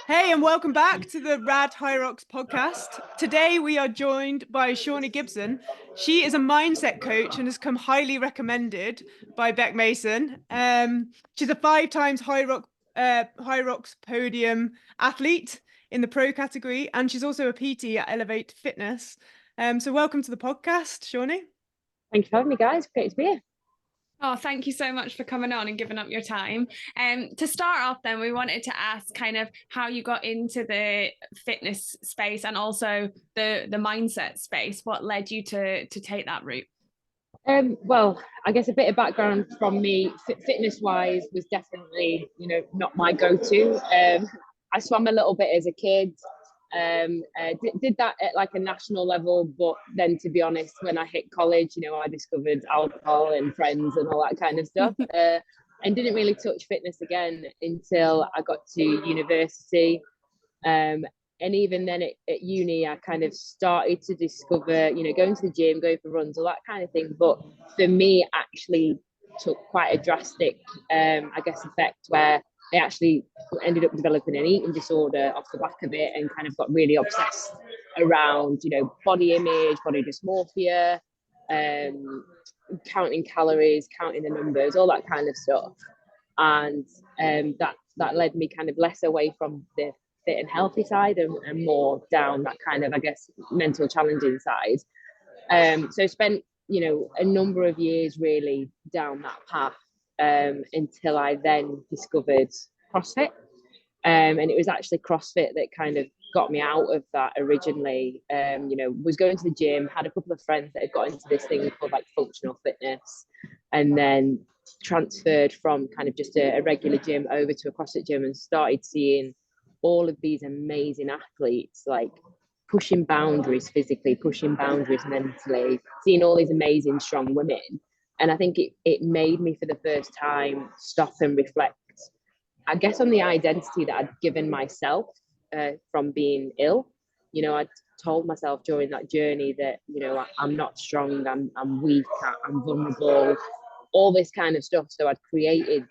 Hey, and welcome back to the Rad Hyrox podcast. Today we are joined by Shaunie Gibson. She is a mindset coach and has come highly recommended by Beck Mason. She's a 5 times Hyrox podium athlete in the pro category, and she's also a PT at Elevate Fitness. So welcome to the podcast, Shaunie. Thank you for having me, guys. Great to be here. Oh, thank you so much for coming on and giving up your time. To start off then, we wanted to ask kind of how you got into the fitness space and also the mindset space. What led you to take that route? Well, I guess a bit of background from me, fitness-wise, was definitely, not my go-to. I swam a little bit as a kid. Did that at like a national level, but then to be honest, when I hit college, I discovered alcohol and friends and all that kind of stuff, and didn't really touch fitness again until I got to university. And even then at uni, I kind of started to discover, going to the gym, going for runs, all that kind of thing. But for me, actually took quite a drastic, I guess, effect where I actually ended up developing an eating disorder off the back of it, and kind of got really obsessed around, body image, body dysmorphia, counting calories, counting the numbers, all that kind of stuff. And that led me kind of less away from the fit and healthy side and more down that kind of, I guess, mental challenging side. So I spent, a number of years really down that path, until I then discovered CrossFit. And it was actually CrossFit that kind of got me out of that originally. Was going to the gym, had a couple of friends that had got into this thing called like functional fitness, and then transferred from kind of just a regular gym over to a CrossFit gym and started seeing all of these amazing athletes like pushing boundaries physically, pushing boundaries mentally, seeing all these amazing strong women. And I think it made me for the first time stop and reflect, I guess, on the identity that I'd given myself from being ill. I'd told myself during that journey that, I'm not strong, I'm weak, I'm vulnerable, all this kind of stuff. So I'd created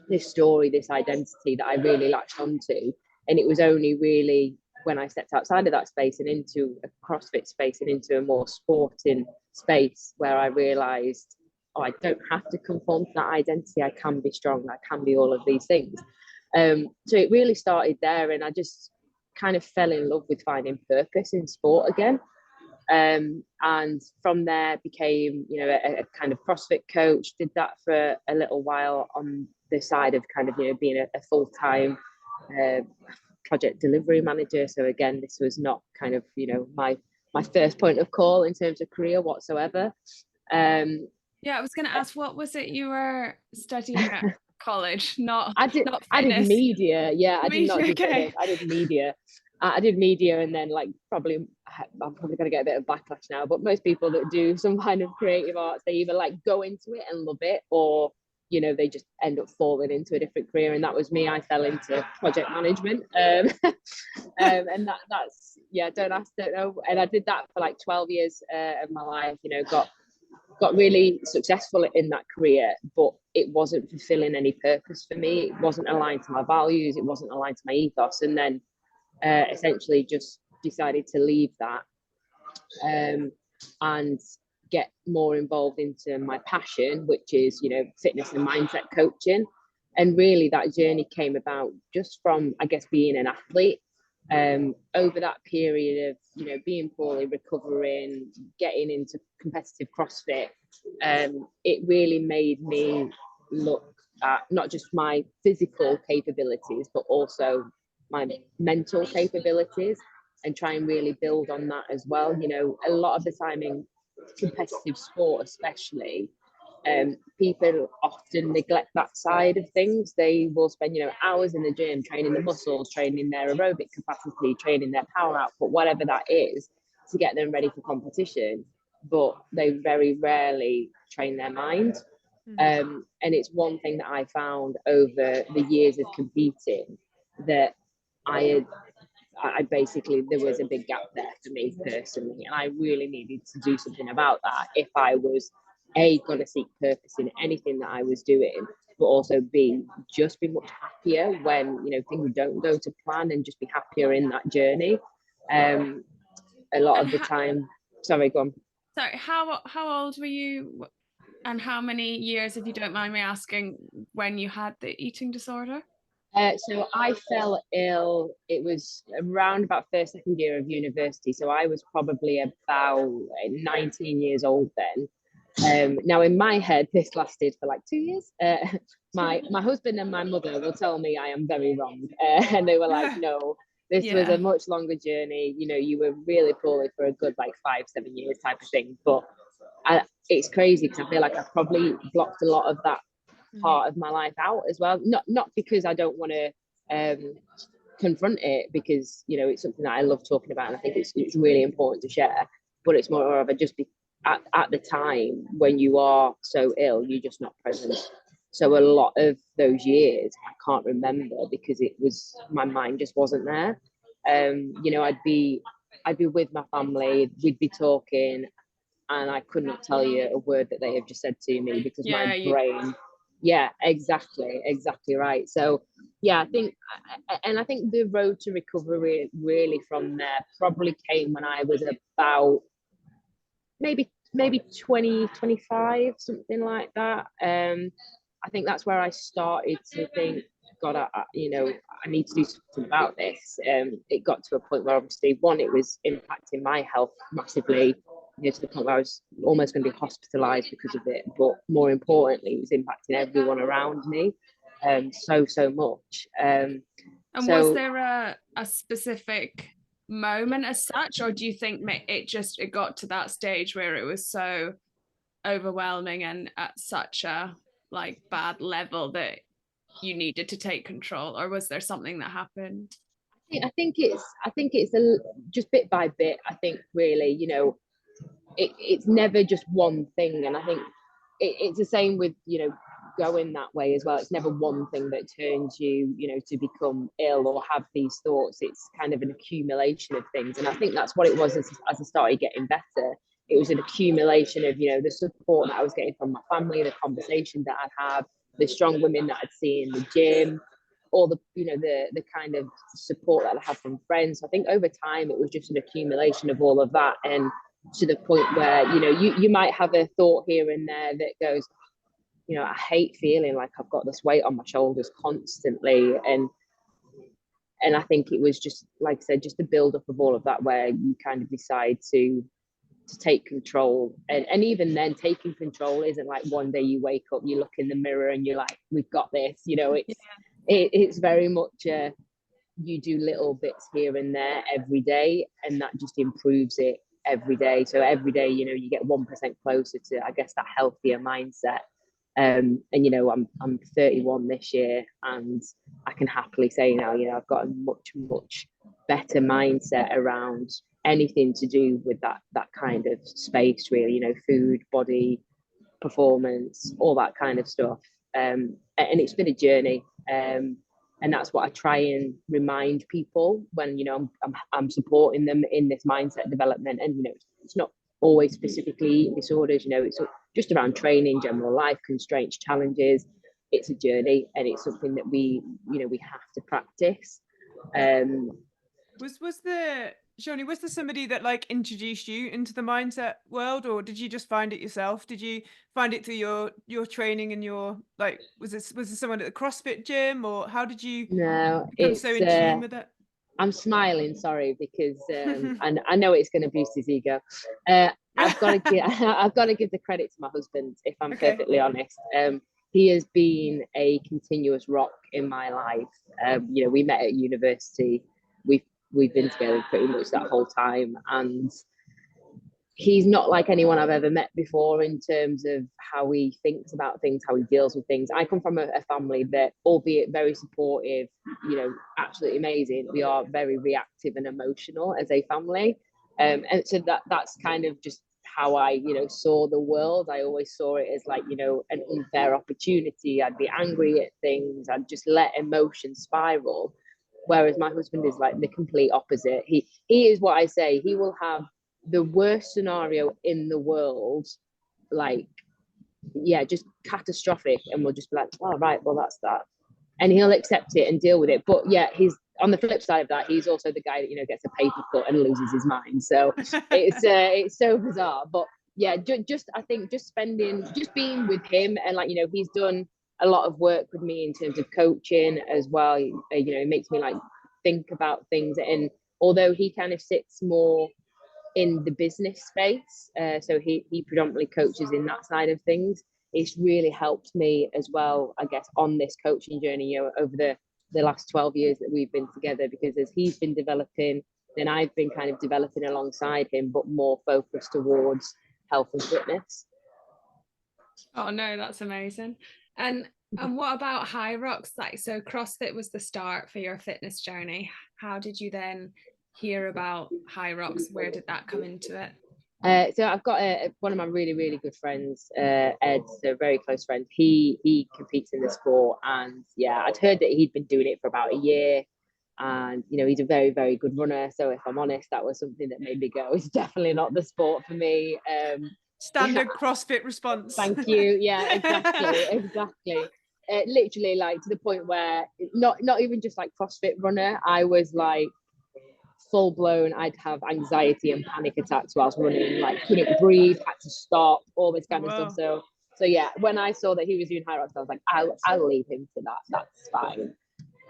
this story, this identity that I really latched onto. And it was only really when I stepped outside of that space and into a CrossFit space and into a more sporting space where I realized, I don't have to conform to that identity. I can be strong. I can be all of these things. So it really started there, and I just kind of fell in love with finding purpose in sport again. And from there became, a kind of CrossFit coach, did that for a little while on the side of kind of, being a full-time project delivery manager. So again, this was not kind of, my first point of call in terms of career whatsoever. I was going to ask, what was it you were studying at college? I did media. Yeah, I did not do fitness. I did media. I did media, and then I'm probably going to get a bit of backlash now, but most people that do some kind of creative arts, they either like go into it and love it, or they just end up falling into a different career. And that was me. I fell into project management, and that's don't know. And I did that for like 12 years of my life. Got really successful in that career, but it wasn't fulfilling any purpose for me. It wasn't aligned to my values. It wasn't aligned to my ethos. And then essentially just decided to leave that, and get more involved into my passion, which is, fitness and mindset coaching. And really that journey came about just from, I guess, being an athlete. Over that period of, being poorly, recovering, getting into competitive CrossFit, it really made me look at not just my physical capabilities, but also my mental capabilities, and try and really build on that as well. A lot of the time in competitive sport, especially, people often neglect that side of things. They will spend, hours in the gym training the muscles, training their aerobic capacity, training their power output, whatever that is, to get them ready for competition. But they very rarely train their mind. And it's one thing that I found over the years of competing, that I basically, there was a big gap there for me personally, and I really needed to do something about that if I was going to seek purpose in anything that I was doing. but also be much happier when, you know, things don't go to plan, and just be happier in that journey. A lot of the time, sorry, go on. Sorry, how old were you, and how many years, if you don't mind me asking, when you had the eating disorder? So I fell ill, it was around about first, second year of university. So I was probably about 19 years old then. Now in my head, this lasted for like 2 years. My husband and my mother will tell me I am very wrong. And they were like, no, this was a much longer journey. You know, you were really poorly for a good like 5-7 years type of thing. But it's crazy because I feel like I probably blocked a lot of that part of my life out as well. Not because I don't want to confront it, because, you know, it's something that I love talking about, and I think it's really important to share. But it's more of a just be at the time when you are so ill, you're just not present. So a lot of those years I can't remember because it was, my mind just wasn't there. You know, I'd be with my family, we'd be talking, and I could not tell you a word that they have just said to me because my brain, exactly right. So yeah, I think the road to recovery really from there probably came when I was about maybe 20, 25, something like that. I think that's where I started to think, God, you know, I need to do something about this. It got to a point where obviously, one, it was impacting my health massively, you know, to the point where I was almost going to be hospitalised because of it. But more importantly, it was impacting everyone around me, so much. And was there a specific moment as such, or do you think it got to that stage where it was so overwhelming and at such a like bad level that you needed to take control, or was there something that happened? I think it's just bit by bit. I think really, you know, it's never just one thing, and I think it's the same with, you know, going that way as well. It's never one thing that turns you, you know, to become ill or have these thoughts. It's kind of an accumulation of things, and I think that's what it was as I started getting better. It was an accumulation of, you know, the support that I was getting from my family, the conversation that I'd have, the strong women that I'd see in the gym, all the, you know, the kind of support that I had from friends. So I think over time it was just an accumulation of all of that, and to the point where, you know, you might have a thought here and there that goes, you know, I hate feeling like I've got this weight on my shoulders constantly. And I think it was just, like I said, just the build up of all of that, where you kind of decide to take control. And even then, taking control isn't like one day you wake up, you look in the mirror and you're like, we've got this, you know. It's very much you do little bits here and there every day, and that just improves it every day. So every day, you know, you get 1% closer to, I guess, that healthier mindset. And you know, I'm 31 this year, and I can happily say now, you know, I've got a much better mindset around anything to do with that kind of space, really, you know, food, body, performance, all that kind of stuff. And it's been a journey. And that's what I try and remind people when, you know, I'm supporting them in this mindset development. And, you know, it's not always specifically eating disorders, you know, it's just around training, general life constraints, challenges. It's a journey, and it's something that we have to practice. Shaunie, was there somebody that like introduced you into the mindset world, or did you just find it yourself? Did you find it through your training and your, like, was this someone at the CrossFit gym, or how did you become so in tune with it? I'm smiling, sorry, because and I know it's going to boost his ego. I've got to give the credit to my husband, if I'm perfectly honest. He has been a continuous rock in my life. You know, we met at university. We've been together pretty much that whole time, and he's not like anyone I've ever met before in terms of how he thinks about things, how he deals with things. I come from a family that, albeit very supportive, you know, absolutely amazing, we are very reactive and emotional as a family. And so that's kind of just how I, you know, saw the world. I always saw it as like, you know, an unfair opportunity. I'd be angry at things. I'd just let emotion spiral. Whereas my husband is like the complete opposite. He is what I say. He will have the worst scenario in the world, like just catastrophic, and we'll just be like, oh right, well that's that, and he'll accept it and deal with it. But yeah, he's on the flip side of that, he's also the guy that, you know, gets a paper cut and loses his mind. So it's so bizarre. But yeah, just I think just being with him, and like, you know, he's done a lot of work with me in terms of coaching as well. You know, it makes me like think about things, and although he kind of sits more in the business space, so he predominantly coaches in that side of things. It's really helped me as well, I guess, on this coaching journey, you know, over the last 12 years that we've been together, because as he's been developing, then I've been kind of developing alongside him, but more focused towards health and fitness. Oh no, that's amazing. And what about Hyrox? Like, so CrossFit was the start for your fitness journey. How did you then hear about Hyrox? Where did that come into it? So I've got one of my really, really good friends, Ed, a very close friend. He competes in the sport, and yeah, I'd heard that he'd been doing it for about a year, and you know, he's a very, very good runner. So if I'm honest, that was something that made me go, it's definitely not the sport for me. Standard CrossFit response. Thank you. Yeah, exactly. Literally, like, to the point where not even just like CrossFit runner, I was like full blown, I'd have anxiety and panic attacks whilst running, like couldn't breathe, had to stop, all this kind of stuff. So yeah, when I saw that he was doing Hyrox, I was like, I'll leave him to that, that's fine.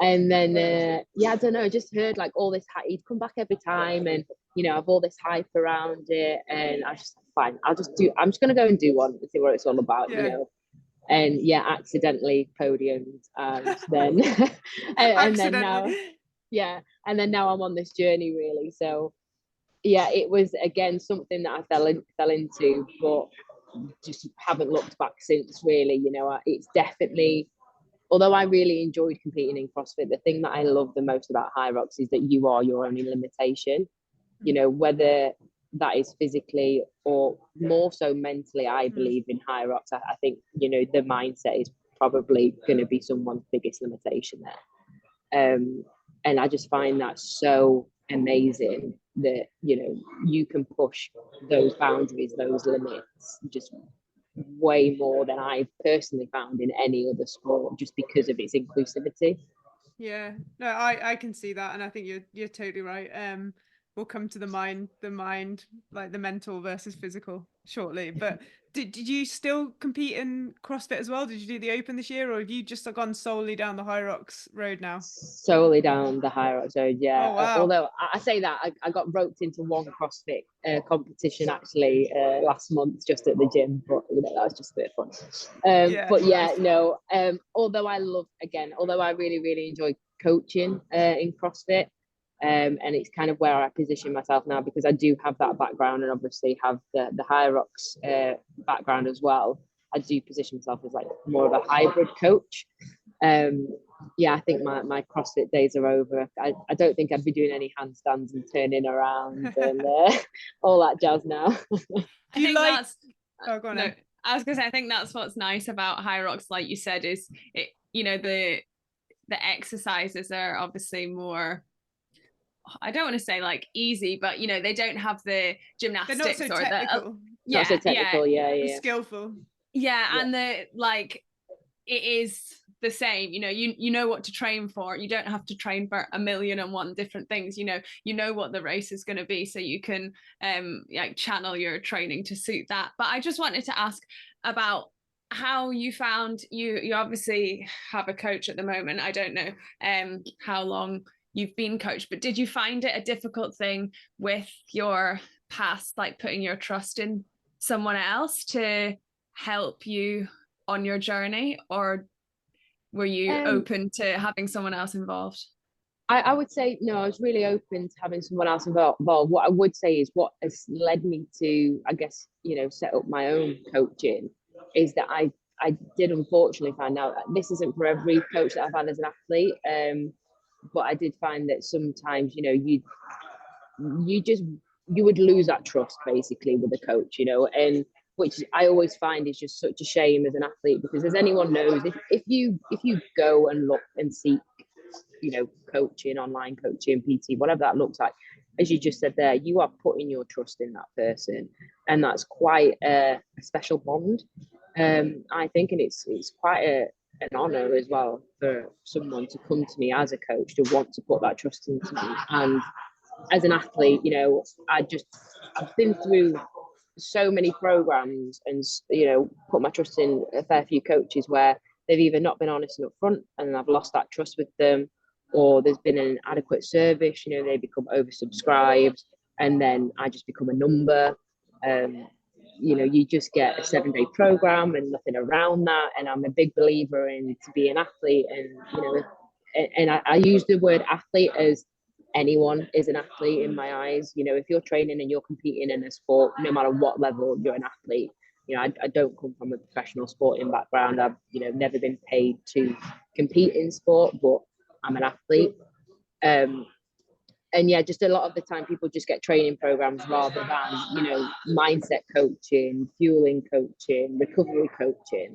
And then yeah, I don't know, I just heard like all this, he'd come back every time, and you know, have all this hype around it, and I was just like, fine, I'm just gonna go and do one and see what it's all about, you know. And yeah, accidentally podiumed, and then and then now, yeah, and then now I'm on this journey, really. So yeah, it was again something that I fell into, but just haven't looked back since, really. You know, it's definitely, although I really enjoyed competing in CrossFit, the thing that I love the most about Hyrox is that you are your only limitation. You know, whether that is physically or more so mentally, I believe in Hyrox. I think, you know, the mindset is probably going to be someone's biggest limitation there. And I just find that so amazing that, you know, you can push those boundaries, those limits, just way more than I've personally found in any other sport, just because of its inclusivity. Yeah, no, I can see that, and I think you're totally right. We'll come to the mind, like the mental versus physical shortly. But did you still compete in CrossFit as well? Did you do the Open this year, or have you just gone solely down the Hyrox road now? Solely down the Hyrox road, yeah. Oh, wow. Although I say that, I got roped into one CrossFit competition actually last month, just at the gym, but you know, that was just a bit of fun. But yeah, no. Although I really, really enjoy coaching in CrossFit. And it's kind of where I position myself now, because I do have that background, and obviously have the Hyrox background as well. I do position myself as like more of a hybrid coach. Yeah, I think my CrossFit days are over. I don't think I'd be doing any handstands and turning around and all that jazz now. I think that's oh, go on. No, I was gonna say, I think that's what's nice about Hyrox, like you said, is it, you know, the exercises are obviously more, I don't want to say like easy, but you know, they don't have the gymnastics. They're not so technical. Not so technical, yeah. Skillful. Yeah, and the like, it is the same. You know, you know what to train for. You don't have to train for 1,000,001 different things. You know what the race is going to be, so you can like channel your training to suit that. But I just wanted to ask about how you found, you obviously have a coach at the moment. I don't know how long you've been coached, but did you find it a difficult thing with your past, like putting your trust in someone else to help you on your journey, or were you open to having someone else involved? I would say no, I was really open to having someone else involved. What I would say is what has led me to, I guess, you know, set up my own coaching is that I did unfortunately find out that this isn't for every coach that I've had as an athlete. But I did find that sometimes, you know, you would lose that trust basically with a coach, you know, and which I always find is just such a shame as an athlete, because as anyone knows, if you go and look and seek, you know, coaching, online coaching, PT, whatever that looks like, as you just said there, you are putting your trust in that person, and that's quite a special bond. I think, and it's quite an honor as well for someone to come to me as a coach to want to put that trust into me. And as an athlete, you know, I've been through so many programs and, you know, put my trust in a fair few coaches where they've either not been honest and upfront and I've lost that trust with them, or there's been an inadequate service, you know, they become oversubscribed and then I just become a number. You know, you just get a 7-day program and nothing around that. And I'm a big believer in to be an athlete. And, you know, and I use the word athlete as anyone is an athlete in my eyes. You know, if you're training and you're competing in a sport, no matter what level, you're an athlete. You know, I don't come from a professional sporting background. I've, you know, never been paid to compete in sport, but I'm an athlete. And yeah, just a lot of the time people just get training programs rather than, you know, mindset coaching, fueling coaching, recovery coaching.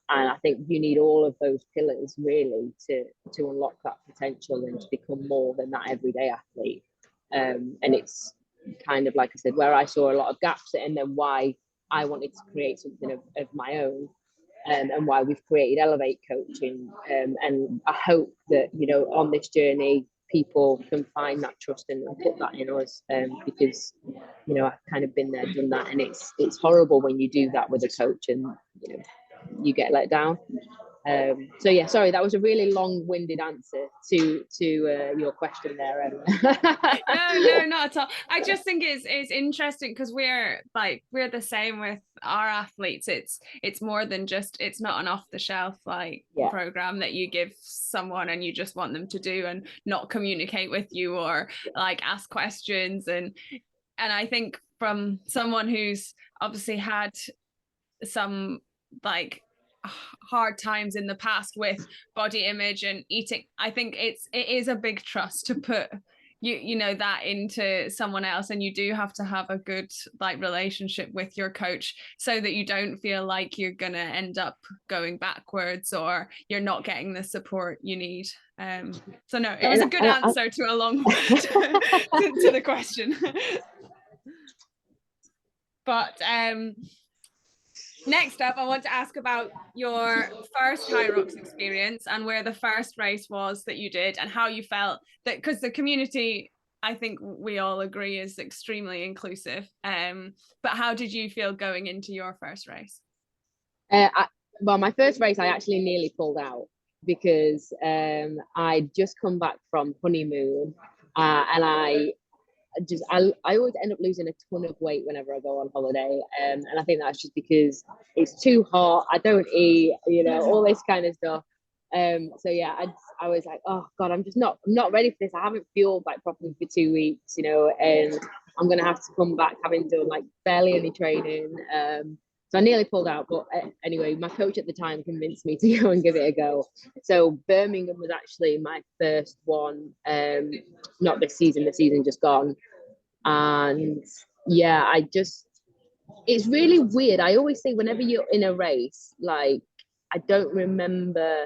And I think you need all of those pillars really to unlock that potential and to become more than that everyday athlete. And it's kind of, like I said, where I saw a lot of gaps and then why I wanted to create something of my own. And why we've created Elevate Coaching. And I hope that, you know, on this journey, people can find that trust and put that in us, because, you know, I've kind of been there, done that, and it's horrible when you do that with a coach and, you know, you get let down. So yeah, sorry, that was a really long-winded answer to your question there, Emma. No, not at all. I just think it's interesting because we're the same with our athletes. It's more than just, it's not an off-the-shelf program that you give someone and you just want them to do and not communicate with you or like ask questions. And I think from someone who's obviously had some like hard times in the past with body image and eating, I think it is a big trust to put you know that into someone else, and you do have to have a good like relationship with your coach so that you don't feel like you're gonna end up going backwards or you're not getting the support you need. So no, it was a good answer to a long to the question. But next up, I want to ask about your first Hyrox experience and where the first race was that you did and how you felt that, because the community, I think we all agree, is extremely inclusive. But how did you feel going into your first race? Well, my first race, I actually nearly pulled out because I'd just come back from honeymoon and I always end up losing a ton of weight whenever I go on holiday, and I think that's just because it's too hot. I don't eat, you know, all this kind of stuff. So yeah, I was like, oh god, I'm not ready for this. I haven't fueled like properly for 2 weeks, you know, and I'm gonna have to come back having done like barely any training. So I nearly pulled out, but anyway, my coach at the time convinced me to go and give it a go. So Birmingham was actually my first one, not this season, the season just gone. And yeah, it's really weird. I always say whenever you're in a race, like I don't remember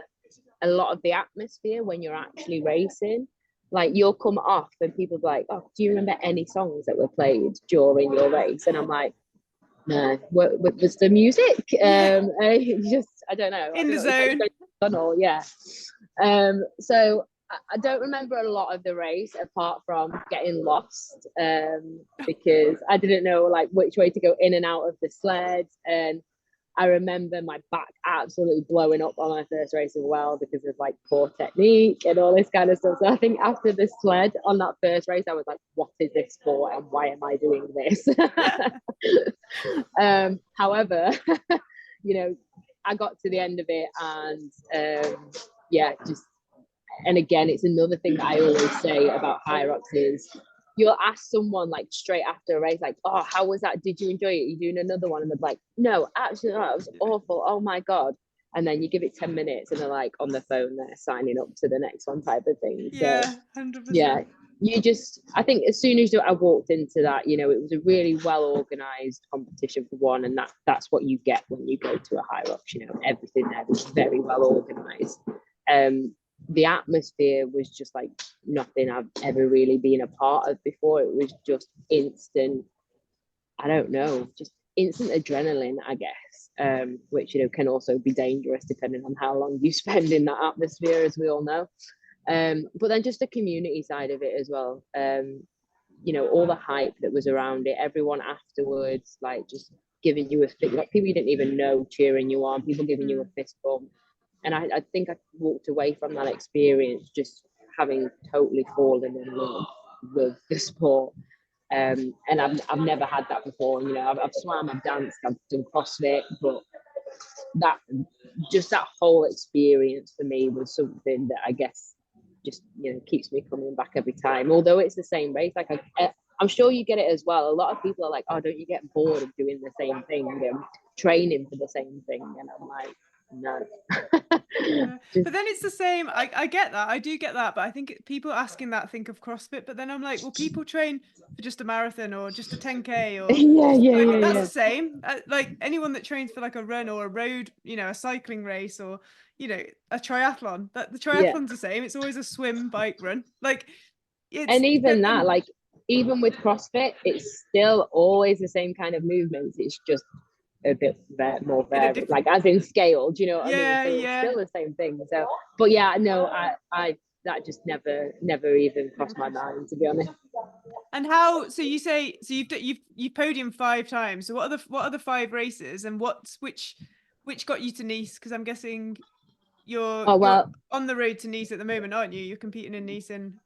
a lot of the atmosphere when you're actually racing. Like you'll come off and people be like, oh, do you remember any songs that were played during your race? And I'm like, no, what was the music? I don't know. In the zone. Tunnel, yeah. So I don't remember a lot of the race apart from getting lost, because I didn't know like which way to go in and out of the sled. And I remember my back absolutely blowing up on my first race as well because of like poor technique and all this kind of stuff. So I think after the sled on that first race, I was like, what is this for and why am I doing this? However, you know, I got to the end of it and yeah, and again, it's another thing that I always say about Hyrox is you'll ask someone like straight after a race, like, oh, how was that? Did you enjoy it? Are you doing another one? And they're like, no, absolutely not. It was awful. Oh my God. And then you give it 10 minutes and they're like on the phone, they're signing up to the next one type of thing. Yeah, so, 100%. Yeah, I think as soon as I walked into that, you know, it was a really well organized competition for one. And that's what you get when you go to a Hyrox, you know, everything there was very well organized. The atmosphere was just like nothing I've ever really been a part of before. It was just instant, I don't know, just instant adrenaline, I guess, which, you know, can also be dangerous depending on how long you spend in that atmosphere, as we all know. But then just the community side of it as well. You know, all the hype that was around it, everyone afterwards, like just giving you a fist, like people you didn't even know cheering you on, people giving you a fist bump. And I think I walked away from that experience just having totally fallen in love with the sport. And I've never had that before. You know, I've swam, I've danced, I've done CrossFit, but that whole experience for me was something that I guess just, you know, keeps me coming back every time. Although it's the same race, like I'm sure you get it as well. A lot of people are like, oh, don't you get bored of doing the same thing and training for the same thing? And I'm like, no. Yeah. But then it's the same. I get that. I do get that. But I think people asking that think of CrossFit. But then I'm like, well, people train for just a marathon or just a 10K or that's the same. Like anyone that trains for like a run or a road, you know, a cycling race or, you know, a triathlon. That the triathlon's the same. It's always a swim, bike, run. Like and even that, like even with CrossFit, it's still always the same kind of movements. It's just a bit more varied, like as in scale. Do you know what I mean? So it's still the same thing. So, but yeah, no, I that just never even crossed my mind, to be honest. And how? So you say you've podiumed 5 times. So what are the 5 races, and which got you to Nice? Because I'm guessing you're on the road to Nice at the moment, aren't you? You're competing in Nice in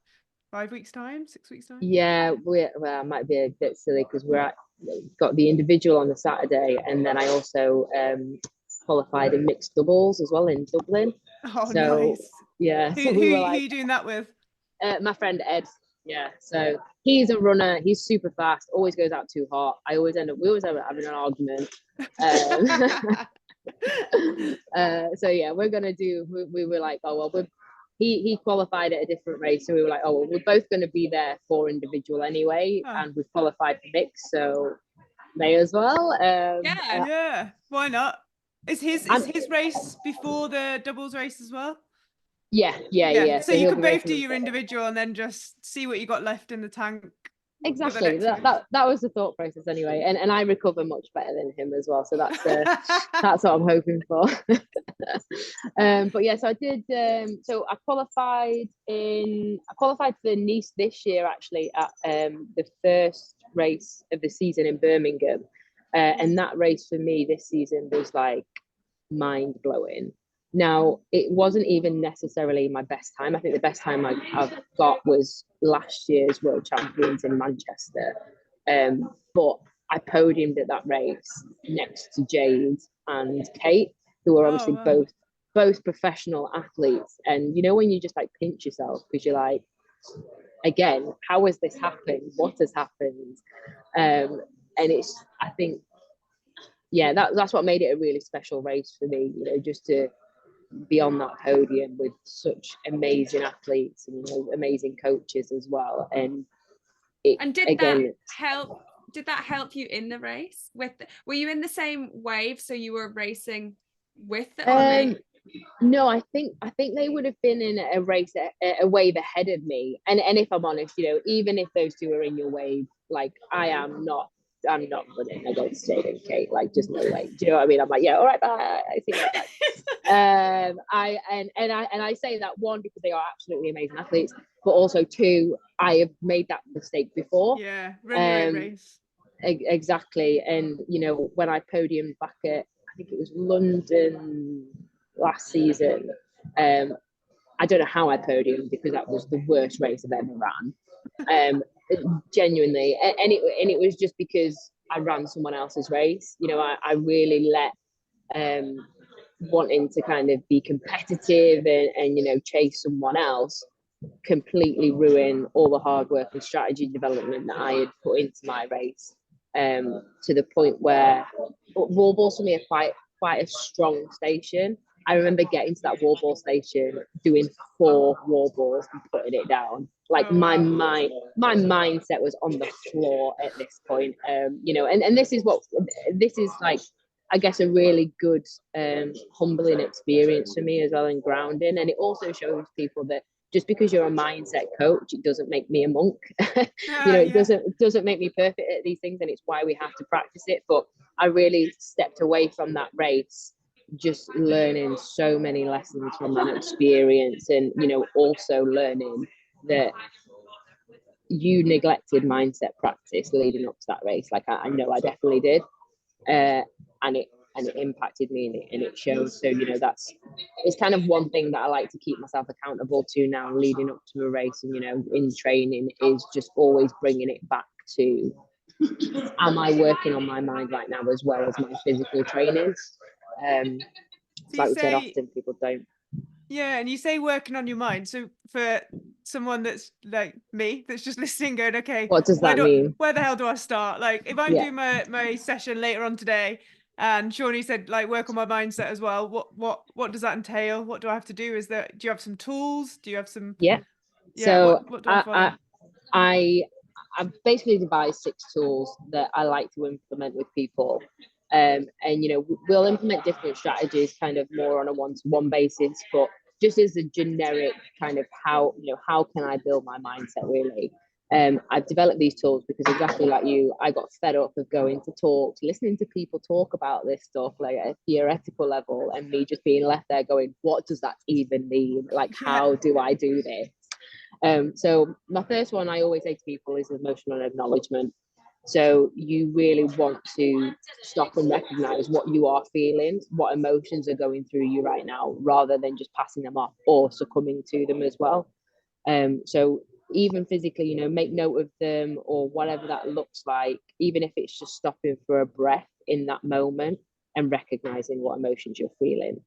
5 weeks' time, 6 weeks' time. Yeah, I might be a bit silly because got the individual on the Saturday, and then I also qualified in mixed doubles as well in Dublin. Oh, so, nice. Yeah. Who are you doing that with? My friend Ed. Yeah. So he's a runner. He's super fast. Always goes out too hot. We always end up having an argument. So yeah, we're gonna do. We were like, oh well, he qualified at a different race, so we were like, oh well, we're both going to be there for individual anyway, and we've qualified for mixed, so may as well. Yeah, why not? Is his race before the doubles race as well? Yeah. So you could both do your individual and then just see what you got left in the tank. Exactly. That was the thought process anyway, and I recover much better than him as well. So that's that's what I'm hoping for. But yeah, so I did. So I qualified for Nice this year actually at the first race of the season in Birmingham, and that race for me this season was like mind blowing. Now, it wasn't even necessarily my best time. I think the best time I've got was last year's World Champions in Manchester. But I podiumed at that race next to Jade and Kate, who are obviously both professional athletes. And you know when you just like pinch yourself because you're like, again, how has this happened? What has happened? And it's, I think, yeah, that's what made it a really special race for me, you know, just to be on that podium with such amazing athletes and, you know, amazing coaches as well. And did that help you in the race? Were you in the same wave, so you were racing with the No, I think they would have been in a race a wave ahead of me. And if I'm honest, you know, even if those two are in your wave, like I'm not running against Jade and Kate, like just no way. Do you know what I mean? I'm like, yeah, all right, bye. I see that. I say that, one, because they are absolutely amazing athletes, but also two, I have made that mistake before. Yeah, run your own race. Exactly. And you know, when I podiumed back at, I think it was London last season, I don't know how I podiumed because that was the worst race I've ever ran. Genuinely, and it was just because I ran someone else's race. You know, I really let wanting to kind of be competitive and you know, chase someone else completely ruin all the hard work and strategy development that I had put into my race, to the point where wall balls for me are quite a strong station. I remember getting to that wall ball station, doing 4 wall balls and putting it down. Like my mindset was on the floor at this point. You know, and this is like, I guess, a really good humbling experience for me as well, and grounding. And it also shows people that just because you're a mindset coach, it doesn't make me a monk. You know, it doesn't make me perfect at these things, and it's why we have to practice it. But I really stepped away from that race, just learning so many lessons from that experience, and also learning that you neglected mindset practice leading up to that race. Like I know I definitely did, and it impacted me, and it shows. So it's kind of one thing that I like to keep myself accountable to now, leading up to a race, and in training, is just always bringing it back to, am I working on my mind right now as well as my physical training? Like we said, often people don't. Yeah, and you say working on your mind. So for someone that's like me, that's just listening, going, okay, what does that mean? Where the hell do I start? Like if I'm doing my session later on today, and Shaunie said like work on my mindset as well, what does that entail? What do I have to do? Do you have some tools? Do you have some? Yeah. So what do I follow? I've basically devised 6 tools that I like to implement with people. And we'll implement different strategies kind of more on a one-to-one basis, but just as a generic kind of how can I build my mindset really. I've developed these tools because, exactly like you, I got fed up of going to talks, listening to people talk about this stuff like at a theoretical level, and me just being left there going, what does that even mean? Like, how do I do this? So my first one I always say to people is emotional acknowledgement. So you really want to stop and recognize what you are feeling, what emotions are going through you right now, rather than just passing them off or succumbing to them as well. So even physically, make note of them, or whatever that looks like, even if it's just stopping for a breath in that moment and recognizing what emotions you're feeling.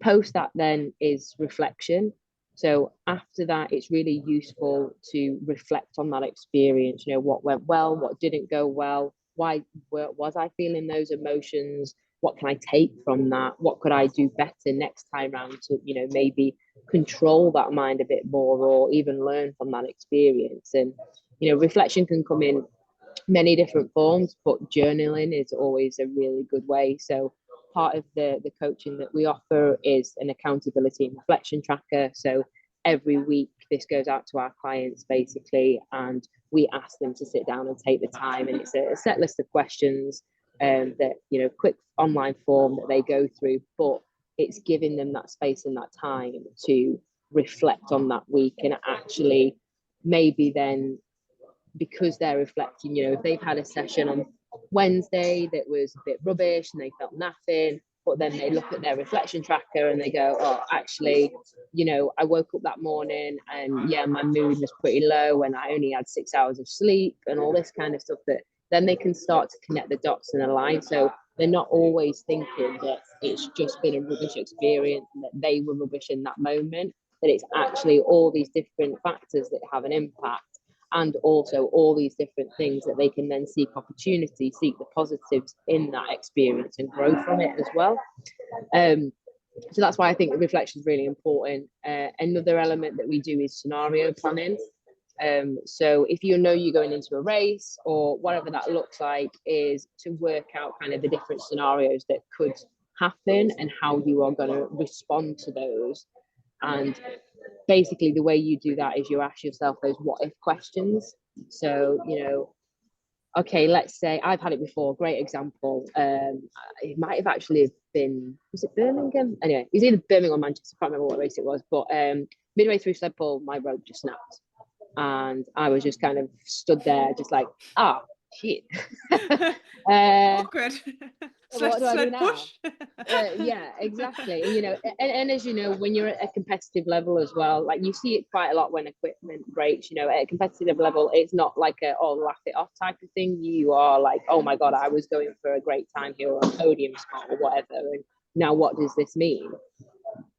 Post that then is reflection. So after that, it's really useful to reflect on that experience. What went well, what didn't go well, why was I feeling those emotions? What can I take from that? What could I do better next time around to, maybe control that mind a bit more, or even learn from that experience? And, reflection can come in many different forms, but journaling is always a really good way. So part of the coaching that we offer is an accountability and reflection tracker. So every week this goes out to our clients basically, and we ask them to sit down and take the time, and it's a set list of questions that quick online form that they go through, but it's giving them that space and that time to reflect on that week, and actually maybe then, because they're reflecting, if they've had a session on Wednesday that was a bit rubbish and they felt nothing, but then they look at their reflection tracker and they go, oh, actually, I woke up that morning and my mood was pretty low and I only had 6 hours of sleep and all this kind of stuff, that then they can start to connect the dots and align. So they're not always thinking that it's just been a rubbish experience and that they were rubbish in that moment, that it's actually all these different factors that have an impact, and also all these different things that they can then seek opportunity, seek the positives in that experience and grow from it as well. So that's why I think reflection is really important. Another element that we do is scenario planning. So if you're going into a race or whatever that looks like, is to work out kind of the different scenarios that could happen and how you are going to respond to those. And basically the way you do that is you ask yourself those what if questions. So okay, let's say, I've had it before, great example, it might have actually been, was it Birmingham? Anyway, it was either Birmingham or Manchester, I can't remember what race it was, but midway through sled pull my rope just snapped, and I was just kind of stood there just like, shit. Awkward. What do I do now? Push. Yeah, exactly. And as you know, when you're at a competitive level as well, like you see it quite a lot when equipment breaks. At a competitive level, it's not like a laugh it off type of thing. You are like, oh my god, I was going for a great time here, or a podium spot or whatever, and now what does this mean?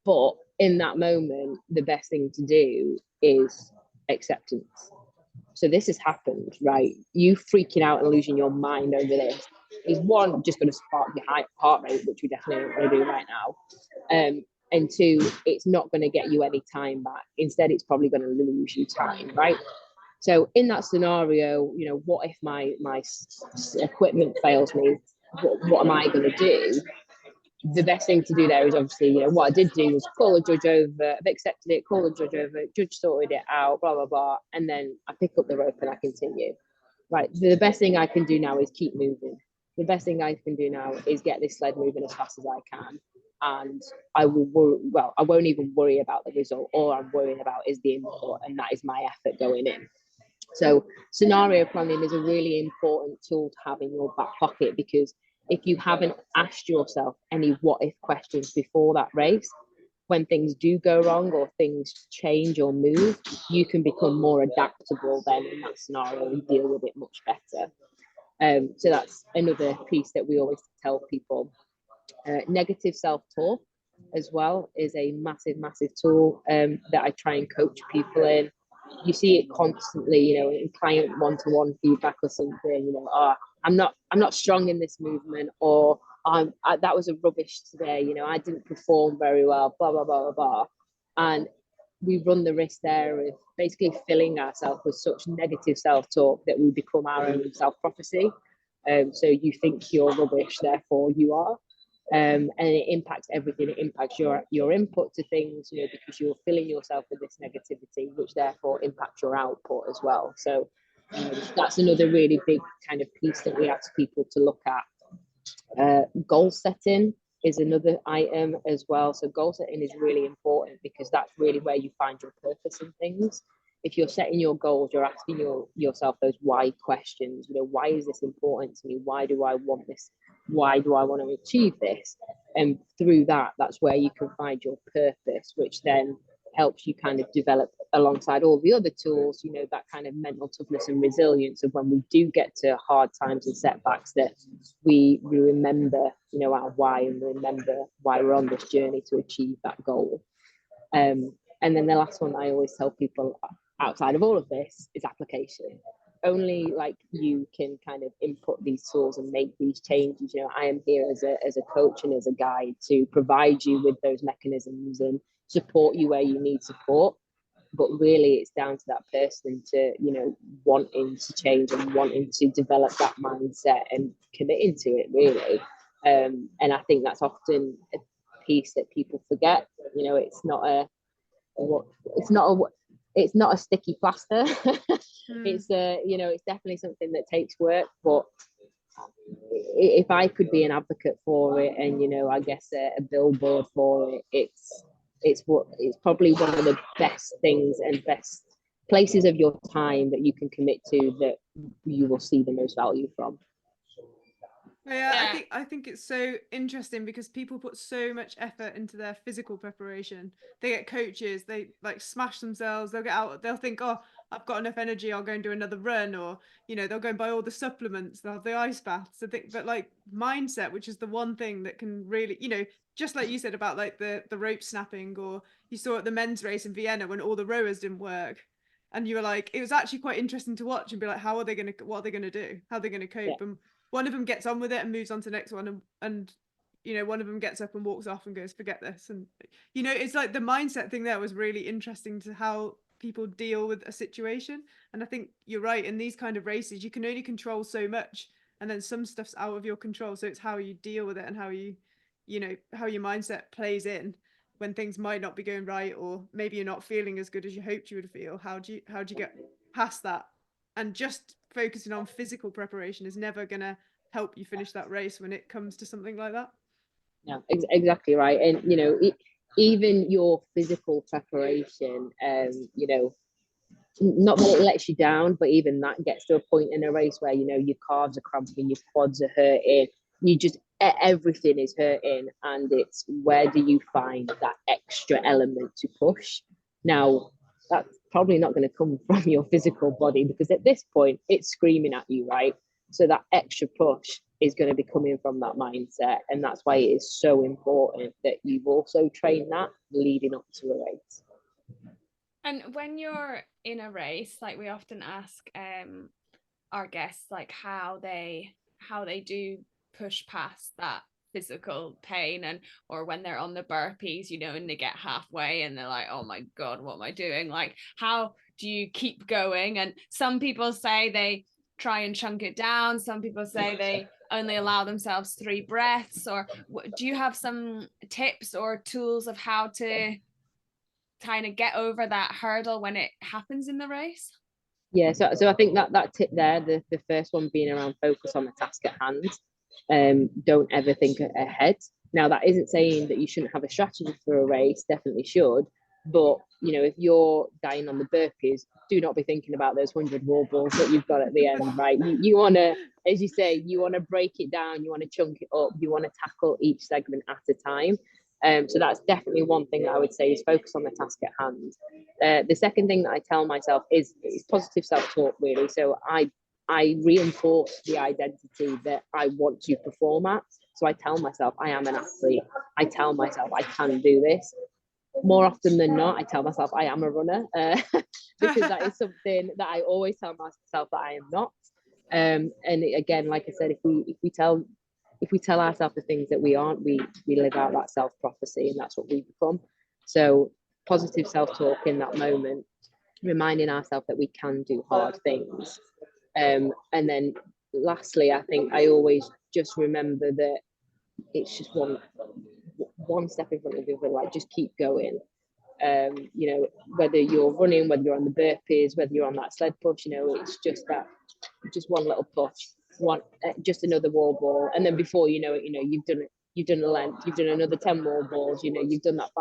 But in that moment, the best thing to do is acceptance. So this has happened, right? You freaking out and losing your mind over this is, one, just going to spark your heart rate, which we definitely don't want to do right now. And two, it's not going to get you any time back. Instead, it's probably going to lose you time, right? So in that scenario, what if my equipment fails me? What am I going to do? The best thing to do there is obviously, what I did do was call the judge over, I've accepted it, call the judge over, judge sorted it out, blah, blah, blah. And then I pick up the rope and I continue. Right. The best thing I can do now is keep moving. the best thing I can do now is get this sled moving as fast as I can. And I will worry, well, I won't even worry about the result. All I'm worrying about is the input, and that is my effort going in. So scenario planning is a really important tool to have in your back pocket, because if you haven't asked yourself any what if questions before that race, when things do go wrong or things change or move, you can become more adaptable then in that scenario and deal with it much better. So that's another piece that we always tell people. Negative self-talk as well is a massive tool that I try and coach people in. You see it constantly, in client one-to-one feedback or something, I'm not strong in this movement, or that was a rubbish today, I didn't perform very well, blah, blah, blah, blah, blah. And we run the risk there of basically filling ourselves with such negative self-talk that we become our own self-prophecy. So you think you're rubbish, therefore you are. And it impacts everything. It impacts your input to things, because you're filling yourself with this negativity, which therefore impacts your output as well. So that's another really big kind of piece that we ask people to look at. Goal setting is another item as well. So goal setting is really important, because that's really where you find your purpose in things. If you're setting your goals, you're asking yourself those why questions. Why is this important to me? Why do I want this? Why do I want to achieve this? And through that's where you can find your purpose, which then helps you kind of develop alongside all the other tools, that kind of mental toughness and resilience of when we do get to hard times and setbacks, that we remember, our why, and remember why we're on this journey to achieve that goal. And then the last one I always tell people outside of all of this is application. Only like you can kind of input these tools and make these changes. I am here as a coach and as a guide to provide you with those mechanisms and support you where you need support. But really it's down to that person to, wanting to change and wanting to develop that mindset and committing to it, really. And I think that's often a piece that people forget. It's not a sticky plaster. It's it's definitely something that takes work. But if I could be an advocate for it, and I guess a billboard for it, it's probably one of the best things and best places of your time that you can commit to, that you will see the most value from. Yeah, I think it's so interesting, because people put so much effort into their physical preparation. They get coaches, they like smash themselves, they'll get out, they'll think, oh, I've got enough energy, I'll go and do another run, or they'll go and buy all the supplements, they'll have the ice baths. But like mindset, which is the one thing that can really, just like you said about like the rope snapping, or you saw at the men's race in Vienna when all the rowers didn't work. And you were like, it was actually quite interesting to watch and be like, what are they going to do? How are they going to cope? Yeah. And one of them gets on with it and moves on to the next one. And one of them gets up and walks off and goes, forget this. And, it's like the mindset thing there was really interesting to how people deal with a situation. And I think you're right. In these kind of races, you can only control so much. And then some stuff's out of your control. So it's how you deal with it and how how your mindset plays in when things might not be going right, or maybe you're not feeling as good as you hoped you would feel. How do you get past that? And just focusing on physical preparation is never going to help you finish that race when it comes to something like that. Yeah, exactly right. And even your physical preparation, not that it lets you down, but even that gets to a point in a race where your calves are cramping, your quads are hurting, everything is hurting, and it's where do you find that extra element to push? Now that's probably not going to come from your physical body, because at this point it's screaming at you, right? So that extra push is going to be coming from that mindset, and that's why it is so important that you've also trained that leading up to a race. And when you're in a race, like we often ask our guests like how they do push past that physical pain, and or when they're on the burpees, and they get halfway and they're like, oh my god, what am I doing? Like, how do you keep going? And some people say they try and chunk it down, some people say they only allow themselves 3 breaths, or do you have some tips or tools of how to kind of get over that hurdle when it happens in the race? Yeah, so I think that tip there, the first one being around focus on the task at hand. don't ever think ahead. Now, that isn't saying that you shouldn't have a strategy for a race, definitely should. But, you know, if you're dying on the burpees, do not be thinking about those 100 wall balls that you've got at the end, right? You want to, as you say, you want to break it down, you want to chunk it up, you want to tackle each segment at a time. So that's definitely one thing that I would say is focus on the task at hand. The second thing that I tell myself is positive self-talk, really. So I reinforce the identity that I want to perform at. So I tell myself I am an athlete. I tell myself I can do this. More often than not, I tell myself I am a runner, because that is something that I always tell myself that I am not. And again, like I said, if we tell ourselves the things that we aren't, we live out that self-prophecy, and that's what we become. So positive self-talk in that moment, reminding ourselves that we can do hard things. And then lastly, I think I always just remember that it's just one step in front of the other, like just keep going. You know, whether you're running, whether you're on the burpees, whether you're on that sled push, you know, it's just one little push, just another wall ball, and then before you know it, you know, you've done a length, you've done another 10 wall balls, you know, you've done that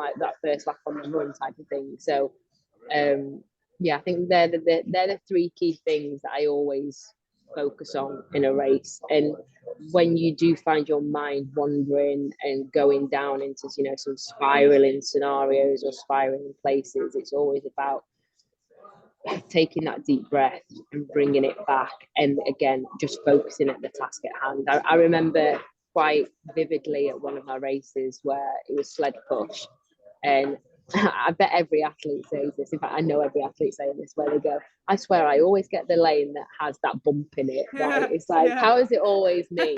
first lap on the run type of thing. So yeah, I think they're the three key things that I always focus on in a race. And when you do find your mind wandering and going down into, you know, some spiraling scenarios or spiraling places, it's always about taking that deep breath and bringing it back, and again just focusing at the task at hand. I remember quite vividly at one of my races where it was sled push, and I bet every athlete says this. In fact, I know every athlete saying this, where they go, I swear I always get the lane that has that bump in it, right? It's like, how is it always me?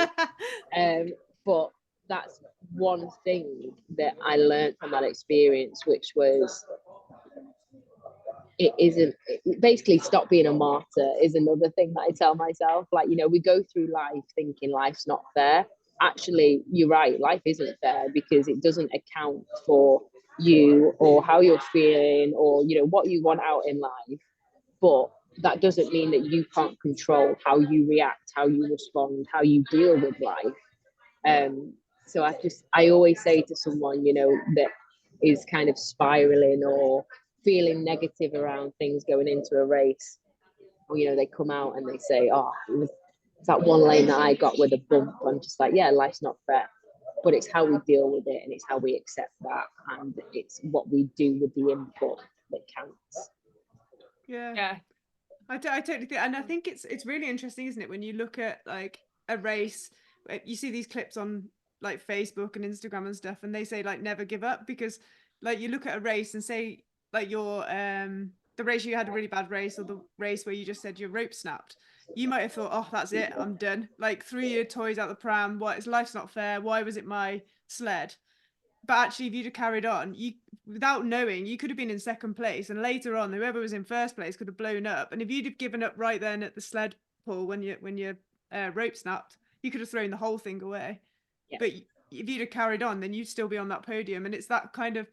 But that's one thing that I learned from that experience, which was basically stop being a martyr is another thing that I tell myself. Like, you know, we go through life thinking life's not fair. Actually, you're right, life isn't fair, because it doesn't account for you or how you're feeling or, you know, what you want out in life. But that doesn't mean that you can't control how you react, how you respond, how you deal with life. So I always say to someone, you know, that is kind of spiraling or feeling negative around things going into a race, or, you know, they come out and they say, oh, it's that one lane that I got with a bump. I'm just like, yeah, life's not fair, but it's how we deal with it, and it's how we accept that, and it's what we do with the input that counts. Yeah. I totally think, and I think it's really interesting, isn't it, when you look at like a race, you see these clips on like Facebook and Instagram and stuff, and they say like never give up, because like you look at a race and say like your the race you had a really bad race, or the race where you just said your rope snapped, you might have thought, oh, that's it, I'm done, like threw your toys out the pram, life's not fair, why was it my sled? But actually, if you'd have carried on, you, without knowing, you could have been in second place, and later on whoever was in first place could have blown up. And if you'd have given up right then at the sled pull when your rope snapped, you could have thrown the whole thing away. Yeah. But if you'd have carried on, then you'd still be on that podium. And it's that kind of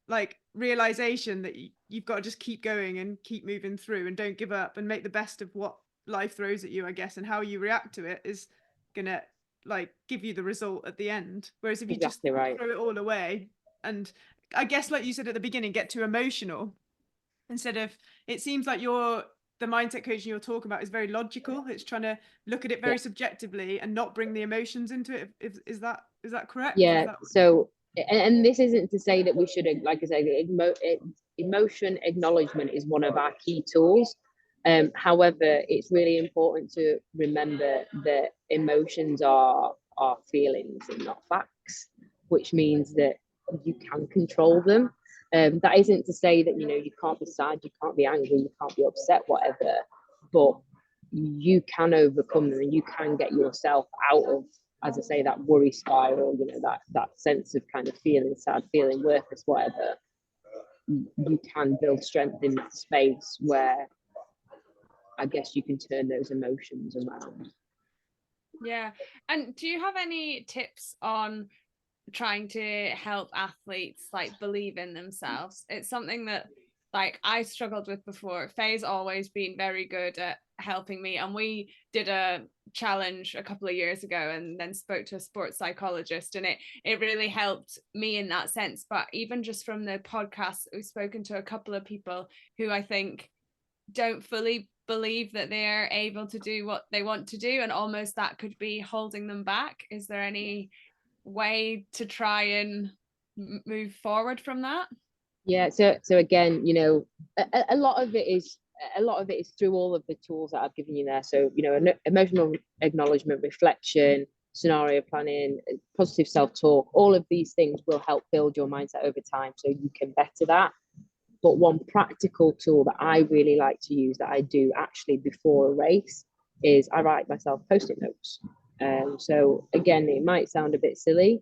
like realization that you've got to just keep going and keep moving through, and don't give up, and make the best of what life throws at you, I guess. And how you react to it is gonna like give you the result at the end. Whereas if you just throw it all away, and I guess like you said at the beginning, get too emotional instead of, it seems like the mindset coaching you're talking about is very logical. It's trying to look at it very subjectively and not bring the emotions into it. Is that correct? Yeah. So, and this isn't to say that we should, like I say, emotion acknowledgement is one of our key tools. However, it's really important to remember that emotions are feelings and not facts, which means that you can control them. That isn't to say that, you know, you can't be sad, you can't be angry, you can't be upset, whatever, but you can overcome them, and you can get yourself out of, as I say, that worry spiral, you know, that sense of kind of feeling sad, feeling worthless, whatever. You can build strength in that space where I guess you can turn those emotions around. Yeah. And do you have any tips on trying to help athletes like believe in themselves? It's something that like I struggled with before. Faye's always been very good at helping me, and we did a challenge a couple of years ago and then spoke to a sports psychologist, and it really helped me in that sense. But even just from the podcast, we've spoken to a couple of people who I think don't fully believe that they're able to do what they want to do, and almost that could be holding them back. Is there any way to try and move forward from that? Yeah, so again, you know, a lot of it is through all of the tools that I've given you there. So, you know, emotional acknowledgement, reflection, scenario planning, positive self-talk, all of these things will help build your mindset over time so you can better that. But one practical tool that I really like to use, that I do actually before a race, is I write myself post-it notes. So again, it might sound a bit silly,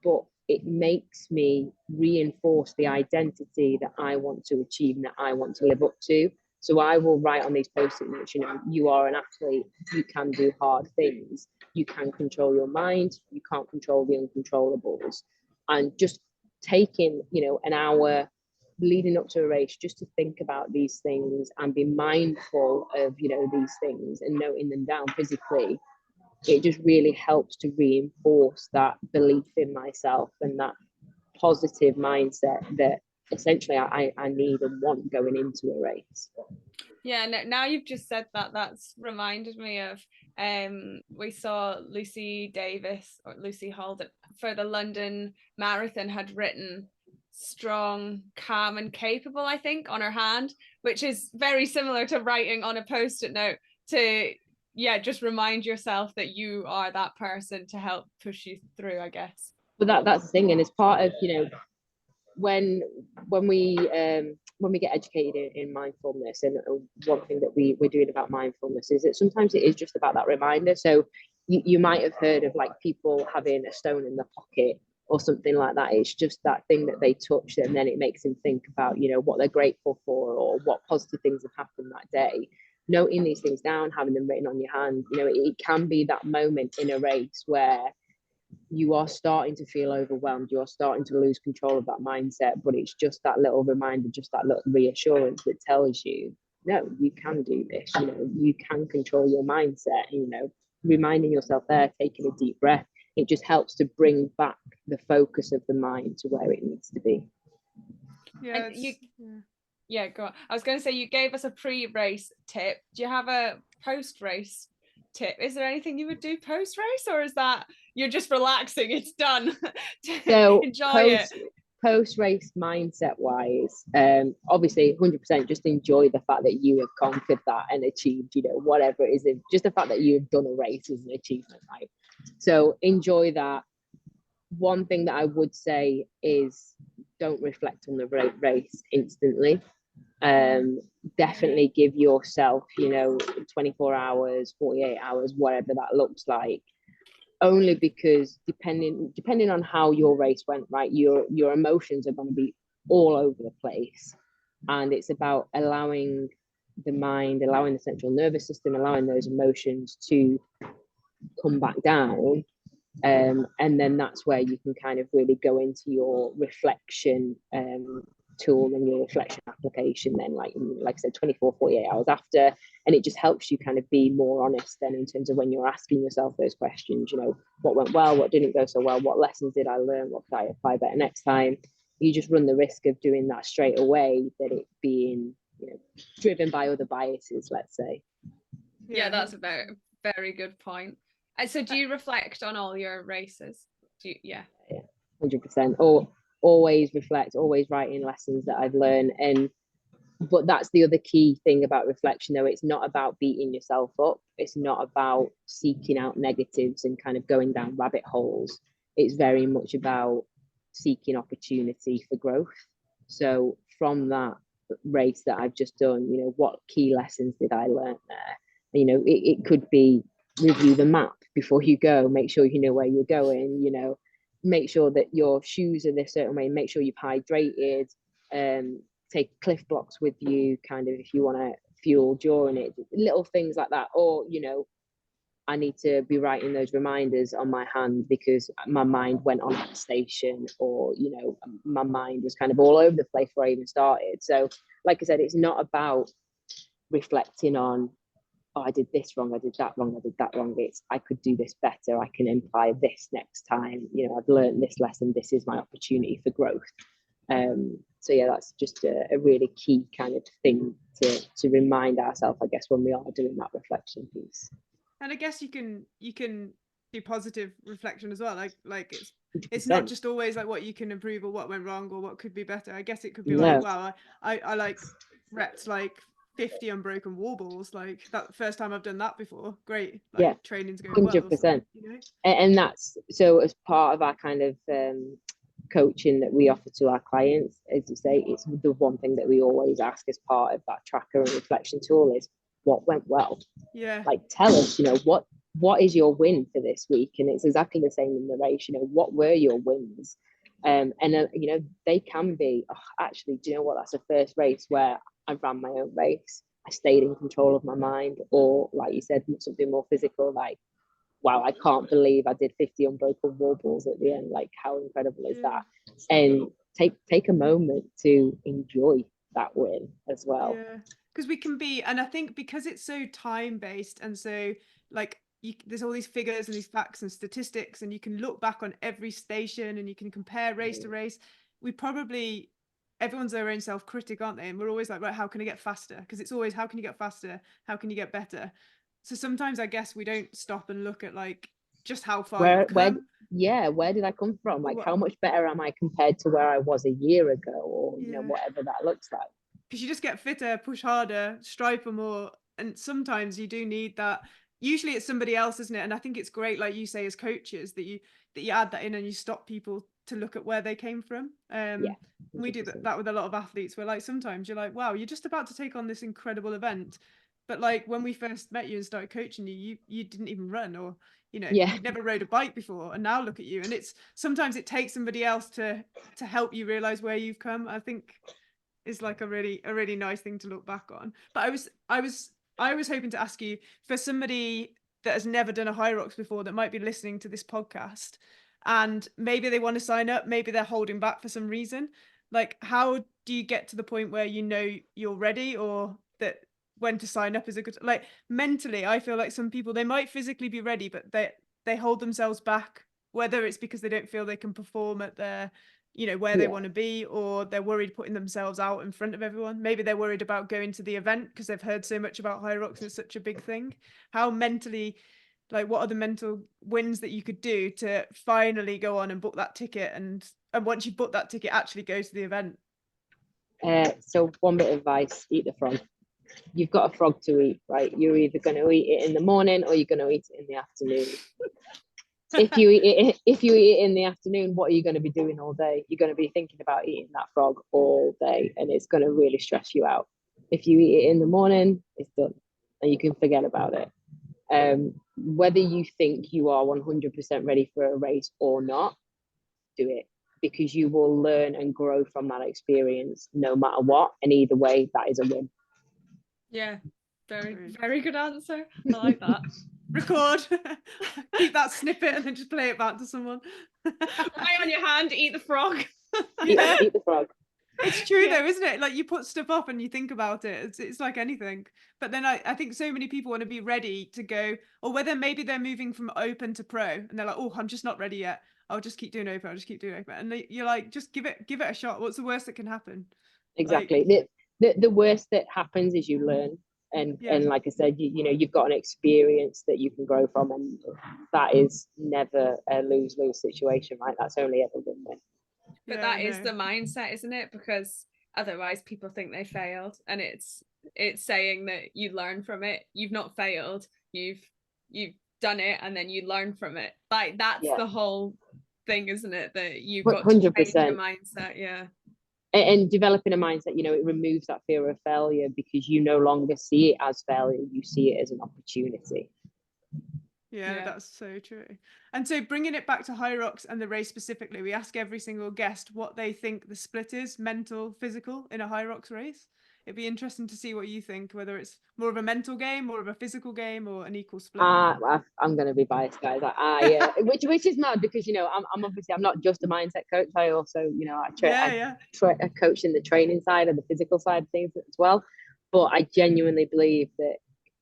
but it makes me reinforce the identity that I want to achieve and that I want to live up to. So I will write on these post-it notes, you know, you are an athlete, you can do hard things, you can control your mind, you can't control the uncontrollables. And just taking, you know, an hour leading up to a race just to think about these things and be mindful of, you know, these things and noting them down physically, it just really helps to reinforce that belief in myself and that positive mindset that essentially I need and want going into a race. Yeah, now you've just said that, that's reminded me of we saw Lucy Davis or Lucy Holden for the London Marathon had written strong, calm and capable, I think, on her hand, which is very similar to writing on a post-it note to just remind yourself that you are that person to help push you through, I guess. But that's the thing, and it's part of, you know, when we get educated in mindfulness, and one thing that we're doing about mindfulness is that sometimes it is just about that reminder. So you might have heard of like people having a stone in their pocket or something like that. It's just that thing that they touch, and then it makes them think about, you know, what they're grateful for or what positive things have happened that day. Noting these things down, having them written on your hand, you know, it can be that moment in a race where you are starting to feel overwhelmed, you're starting to lose control of that mindset, but it's just that little reminder, just that little reassurance that tells you, no, you can do this, you know, you can control your mindset. You know, reminding yourself there, taking a deep breath, it just helps to bring back the focus of the mind to where it needs to be. Yeah, go on. I was going to say, you gave us a pre-race tip. Do you have a post-race tip? Is there anything you would do post-race, or is that you're just relaxing, it's done? So enjoy it. Post-race mindset wise, obviously 100% just enjoy the fact that you have conquered that and achieved, you know, whatever it is. Just the fact that you've done a race is an achievement, right? So enjoy that. One thing that I would say is don't reflect on the race instantly. Definitely give yourself, you know, 24 hours, 48 hours, whatever that looks like, only because depending on how your race went, right, your emotions are going to be all over the place, and it's about allowing the mind, allowing the central nervous system, allowing those emotions to come back down, and then that's where you can kind of really go into your reflection tool and your reflection application then, like I said, 24 48 hours after, and it just helps you kind of be more honest then in terms of when you're asking yourself those questions, you know, what went well, what didn't go so well, what lessons did I learn, what could I apply better next time. You just run the risk of doing that straight away, that it being, you know, driven by other biases, let's say. Yeah, that's a very, very good point. So do you reflect on all your races? Yeah, 100%. Or always reflect, always write in lessons that I've learned. But that's the other key thing about reflection, though. It's not about beating yourself up. It's not about seeking out negatives and kind of going down rabbit holes. It's very much about seeking opportunity for growth. So from that race that I've just done, you know, what key lessons did I learn there? You know, it could be review the map before you go, make sure you know where you're going, you know, make sure that your shoes are this certain way, make sure you've hydrated, take cliff blocks with you, kind of, if you want to fuel during it, little things like that. Or, you know, I need to be writing those reminders on my hand because my mind went on that station, or, you know, my mind was kind of all over the place where I even started. So, like I said, it's not about reflecting on, oh, I did this wrong, I did that wrong, I did that wrong. It's, I could do this better, I can imply this next time. You know, I've learned this lesson, this is my opportunity for growth. So yeah, that's just a really key kind of thing to remind ourselves, I guess, when we are doing that reflection piece. And I guess you can do positive reflection as well. Like it's 100%. not just always like what you can improve or what went wrong or what could be better. I guess it could be No. like, wow, I like repped like 50 unbroken wall balls. Like that first time I've done that before. Great. Like, Yeah, training's going 100%. well. You know? And that's, so as part of our kind of coaching that we offer to our clients, as you say, it's the one thing that we always ask as part of that tracker and reflection tool is, what went well? Yeah. Like, tell us, you know, what is your win for this week? And it's exactly the same in the race. You know, what were your wins? And you know, they can be, oh, actually, do you know what, that's the first race where I ran my own race, I stayed in control of my mind. Or like you said, something more physical, like, wow, I can't believe I did 50 unbroken wall balls at the end. Like, how incredible is that? And take a moment to enjoy that win as well. Yeah, because we can be, and I think because it's so time based, and so like there's all these figures and these facts and statistics, and you can look back on every station and you can compare race to race. We probably, everyone's their own self-critic, aren't they? And we're always like, right, how can I get faster? Because it's always, how can you get faster? How can you get better? So sometimes I guess we don't stop and look at like just how far you've come. Where did I come from? Like, how much better am I compared to where I was a year ago, or you know, whatever that looks like. Because you just get fitter, push harder, strive for more. And sometimes you do need that. Usually it's somebody else, isn't it? And I think it's great, like you say, as coaches, that you add that in and you stop people to look at where they came from. We do that with a lot of athletes, where like sometimes you're like, wow, you're just about to take on this incredible event, but like when we first met you and started coaching you didn't even run, or you know, you'd never rode a bike before, and now look at you. And it's sometimes it takes somebody else to help you realize where you've come. I think is like a really nice thing to look back on. But I was hoping to ask you, for somebody that has never done a Hyrox before, that might be listening to this podcast, and maybe they want to sign up, maybe they're holding back for some reason, like how do you get to the point where you know you're ready, or that when to sign up is a good, like mentally, I feel like some people, they might physically be ready, but they hold themselves back, whether it's because they don't feel they can perform at their, you know, where they want to be, or they're worried putting themselves out in front of everyone. Maybe they're worried about going to the event because they've heard so much about Hyrox and it's such a big thing. How mentally, like, what are the mental wins that you could do to finally go on and book that ticket, and once you book that ticket, actually go to the event? So one bit of advice: eat the frog. You've got a frog to eat, right? You're either going to eat it in the morning or you're going to eat it in the afternoon. If you eat it in the afternoon, what are you going to be doing all day? You're going to be thinking about eating that frog all day, and it's going to really stress you out. If you eat it in the morning, it's done, and you can forget about it. Whether you think you are 100% ready for a race or not, do it, because you will learn and grow from that experience no matter what, and either way, that is a win. Yeah, very good answer. I like that. Record, keep that snippet, and then just play it back to someone. Lie on your hand, eat the frog. Eat the frog. It's true though, isn't it? Like, you put stuff up and you think about it. It's like anything. But then I think so many people want to be ready to go, or whether maybe they're moving from open to pro and they're like, oh, I'm just not ready yet. I'll just keep doing open. I'll just keep doing open. And you're like, just give it a shot. What's the worst that can happen? Exactly. Like, the worst that happens is you learn. And like I said, you know, you've got an experience that you can grow from, and that is never a lose-lose situation, right? That's only ever win-win. But that is the mindset, isn't it? Because otherwise people think they failed, and it's saying that you learn from it. You've not failed, you've done it, and then you learn from it. Like, that's the whole thing, isn't it? That you've got 100%. To change your mindset. And developing a mindset, you know, it removes that fear of failure, because you no longer see it as failure, you see it as an opportunity. Yeah, that's so true. And so bringing it back to Hyrox and the race specifically, we ask every single guest what they think the split is, mental, physical, in a Hyrox race. it'd be interesting to see what you think, whether it's more of a mental game, more of a physical game, or an equal split. I'm going to be biased, guys. Which is mad because, you know, I'm obviously, I'm not just a mindset coach. I also, you know, I coach in the training side and the physical side of things as well. But I genuinely believe that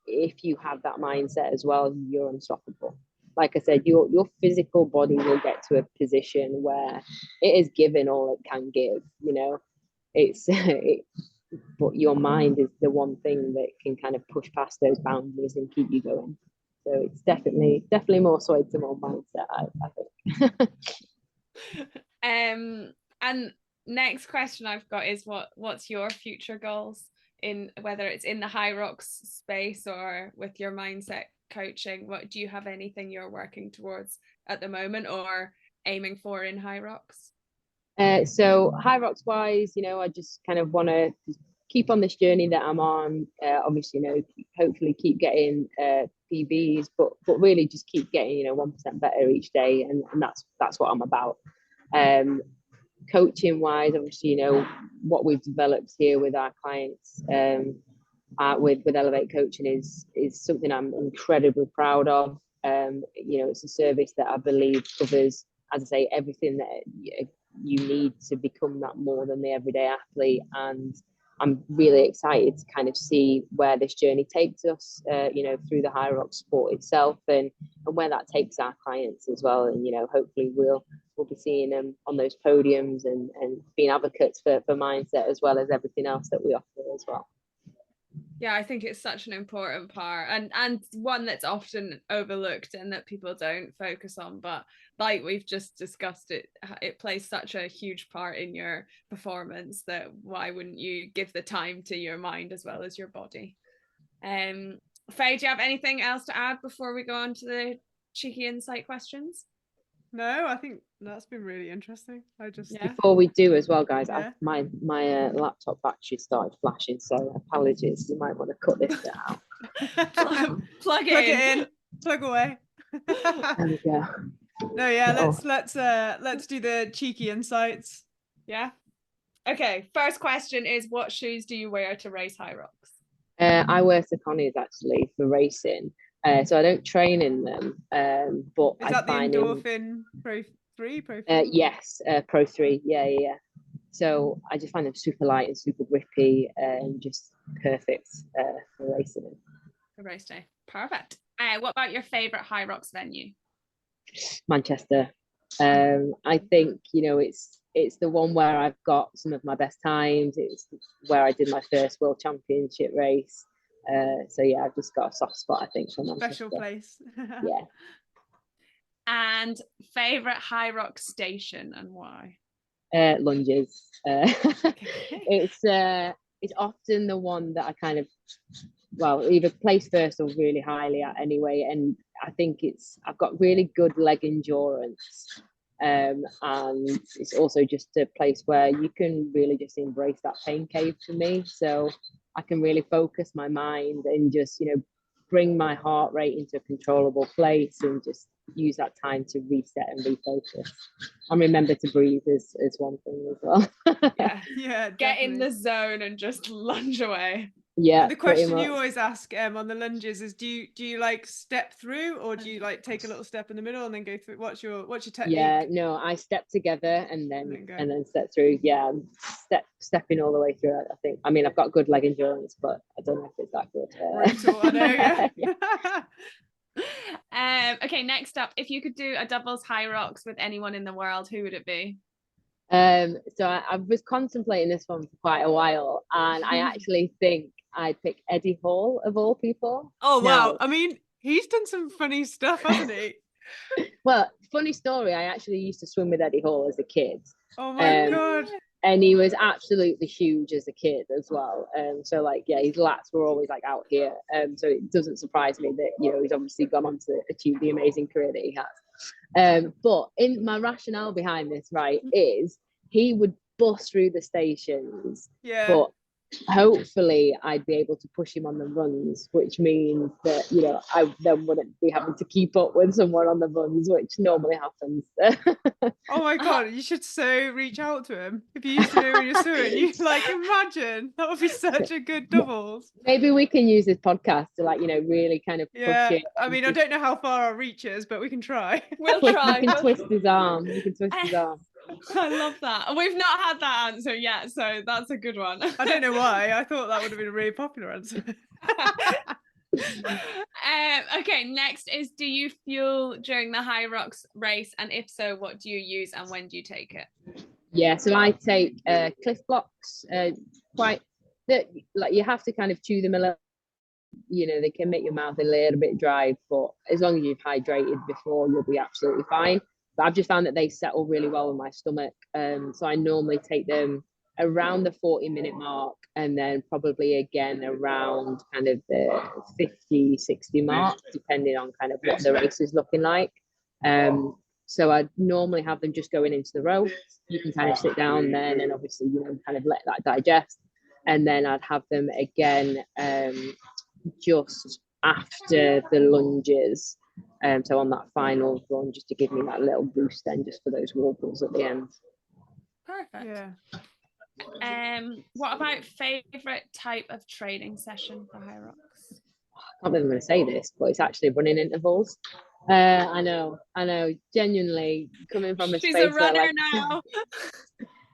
if you have that mindset as well, you're unstoppable. Like I said, your physical body will get to a position where it is given all it can give, you know. But your mind is the one thing that can kind of push past those boundaries and keep you going. So it's definitely more swayed to more mindset, I think. And next question I've got is what's your future goals, in whether it's in the Hyrox space or with your mindset coaching? What do you have, anything you're working towards at the moment or aiming for in Hyrox? So Hyrox wise, you know, I just kind of want to keep on this journey that I'm on. Obviously, you know, hopefully keep getting PBs, but really just keep getting, you know, 1% better each day, and that's what I'm about. Coaching wise, obviously, you know, what we've developed here with our clients with Elevate Coaching is something I'm incredibly proud of. You know, it's a service that I believe covers, as I say, everything that you need to become that more than the everyday athlete. And I'm really excited to kind of see where this journey takes us, you know, through the Hyrox sport itself, and where that takes our clients as well. And, you know, hopefully we'll be seeing them on those podiums and being advocates for mindset as well as everything else that we offer as well. Yeah, I think it's such an important part, and one that's often overlooked and that people don't focus on, but like we've just discussed, it plays such a huge part in your performance that why wouldn't you give the time to your mind as well as your body? Faye, do you have anything else to add before we go on to the cheeky insight questions? No, I think that's been really interesting. Before we do as well, guys, my laptop battery started flashing, so apologies. You might want to cut this bit out. plug it in, plug away. There we go. No, yeah, let's do the cheeky insights. Yeah. Okay. First question is, what shoes do you wear to race Hyrox? I wear Saucony's actually for racing. So I don't train in them, but is that the Endorphin Pro 3? Yes, Pro 3, yeah. So I just find them super light and super grippy and just perfect for racing. For race day, perfect. What about your favourite Hyrox venue? Manchester. I think, you know, it's the one where I've got some of my best times. It's where I did my first World Championship race. So yeah, I've just got a soft spot, I think, for Manchester. Special place. Yeah. And favourite Hyrox station and why? Lunges. It's often the one that I kind of, well, either place first or really highly at anyway. And I think I've got really good leg endurance. And it's also just a place where you can really just embrace that pain cave for me. So I can really focus my mind and just, you know, bring my heart rate into a controllable place and just use that time to reset and refocus. And remember to breathe is one thing as well. Yeah, get in the zone and just lunge away. Yeah. The question you always ask on the lunges is, do you like step through, or do you like take a little step in the middle and then go through? What's your technique? Yeah, no, I step together and then step through. Yeah, stepping all the way through. I think. I mean, I've got good leg endurance, but I don't know if it's that good. Brutal, I know. Yeah. Okay, next up, if you could do a doubles Hyrox with anyone in the world, who would it be? So I was contemplating this one for quite a while, and I actually think I'd pick Eddie Hall of all people. Oh wow! Now, I mean, he's done some funny stuff, hasn't he? Well, funny story. I actually used to swim with Eddie Hall as a kid. Oh my god! And he was absolutely huge as a kid as well. So like, yeah, his lats were always like out here. So it doesn't surprise me that, you know, he's obviously gone on to achieve the amazing career that he has. But in my rationale behind this, right, is he would bust through the stations, but hopefully I'd be able to push him on the runs, which means that, you know, I then wouldn't be having to keep up with someone on the runs, which normally happens. Oh my God, you should so reach out to him. If you used to know when you're swimming, you like imagine that would be such a good doubles. Maybe we can use this podcast to, like, you know, really kind of push Yeah, it. I mean, I don't know how far our reach is, but we can try. We'll You try. can twist his arm. You can twist his arm. I love that. We've not had that answer yet, so that's a good one. I don't know why. I thought that would have been a really popular answer. Okay, next is, do you fuel during the Hyrox race? And if so, what do you use and when do you take it? Yeah, so I take Cliff Blocks, like you have to kind of chew them a little, you know, they can make your mouth a little bit dry, but as long as you've hydrated before, you'll be absolutely fine. But I've just found that they settle really well in my stomach. So I normally take them around the 40-minute mark, and then probably again around kind of the 50-60 mark, depending on kind of what the race is looking like. So I normally have them just going into the row. You can kind of sit down then, and obviously, you know, kind of let that digest. And then I'd have them again just after the lunges. So on that final run, just to give me that little boost then, just for those wobbles at the end. Perfect. Yeah. What about favorite type of training session for Hyrox? I can't believe I'm going to say this, but it's actually running intervals. I know. Genuinely, coming from a She's space a runner where, like, now.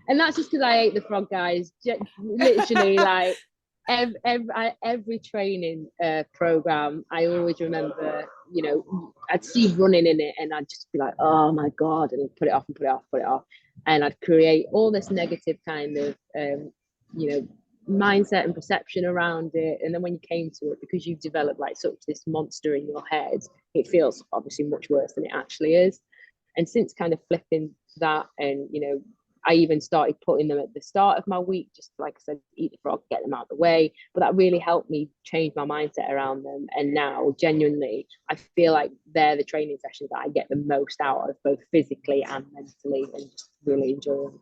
and that's just because I ate the frog, guys. Literally, like every training program, I always remember, you know, I'd see running in it, and I'd just be like, oh my God, and put it off, and I'd create all this negative kind of, you know, mindset and perception around it. And then when you came to it, because you've developed like such this monster in your head, it feels obviously much worse than it actually is. And since kind of flipping that, and, you know, I even started putting them at the start of my week, just like I said, eat the frog, get them out of the way. But that really helped me change my mindset around them. And now, genuinely, I feel like they're the training sessions that I get the most out of, both physically and mentally, and just really enjoy them.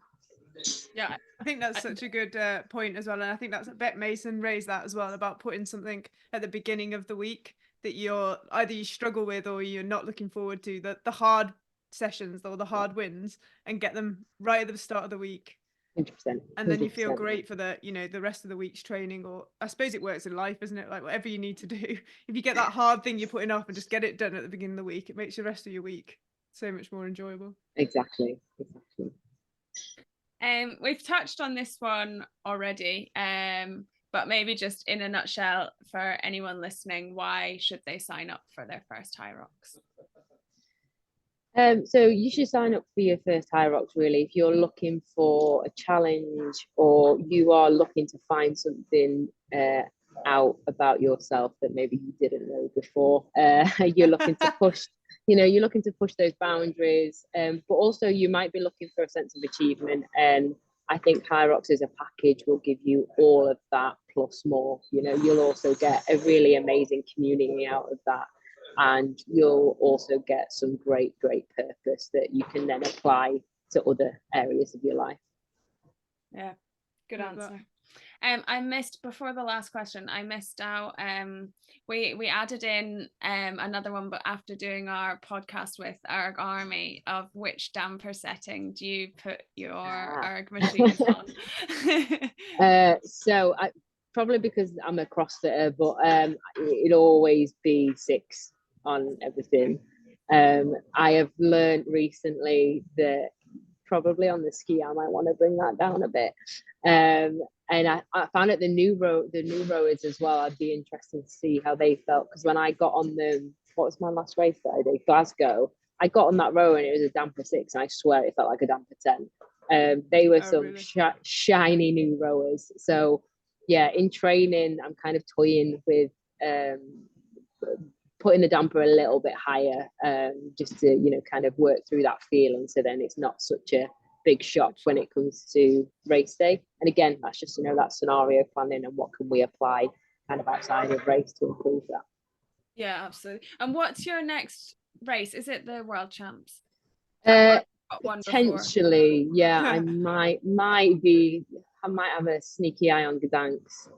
Yeah, I think that's such a good point as well. And I think that's Beck Mason raised that as well, about putting something at the beginning of the week that you're either you struggle with or you're not looking forward to, the hard sessions or the hard wins, and get them right at the start of the week. 100%. And then you feel great for the, you know, the rest of the week's training. Or I suppose it works in life, isn't it? Like whatever you need to do, if you get that hard thing you're putting off and just get it done at the beginning of the week, it makes the rest of your week so much more enjoyable. Exactly. We've touched on this one already, but maybe just in a nutshell for anyone listening, why should they sign up for their first Hyrox? So you should sign up for your first Hyrox, really, if you're looking for a challenge, or you are looking to find something out about yourself that maybe you didn't know before. You're looking to push, you know, you're looking to push those boundaries, but also you might be looking for a sense of achievement. And I think Hyrox as a package will give you all of that plus more. You know, you'll also get a really amazing community out of that. And you'll also get some great purpose that you can then apply to other areas of your life. Yeah, good answer. I missed, before the last question, I missed out, we added in another one, but after doing our podcast with Erg Army, of which damper setting do you put your erg machines on? So I probably, because I'm a CrossFitter, but it'd always be 6 on everything. I have learned recently that probably on the ski I might want to bring that down a bit. And I found it the new rowers as well, I'd be interested to see how they felt, because when I got on them, what was my last race that I did, Glasgow, I got on that row and it was a damper 6, and I swear it felt like a damper 10. They were some really shiny new rowers. So yeah, in training I'm kind of toying with putting the damper a little bit higher, just to, you know, kind of work through that feeling, so then it's not such a big shock when it comes to race day. And again, that's just, you know, that scenario planning and what can we apply kind of outside of race to improve that. Yeah, absolutely. And what's your next race? Is it the World Champs? Potentially, yeah. I might be, I might have a sneaky eye on Gdansk.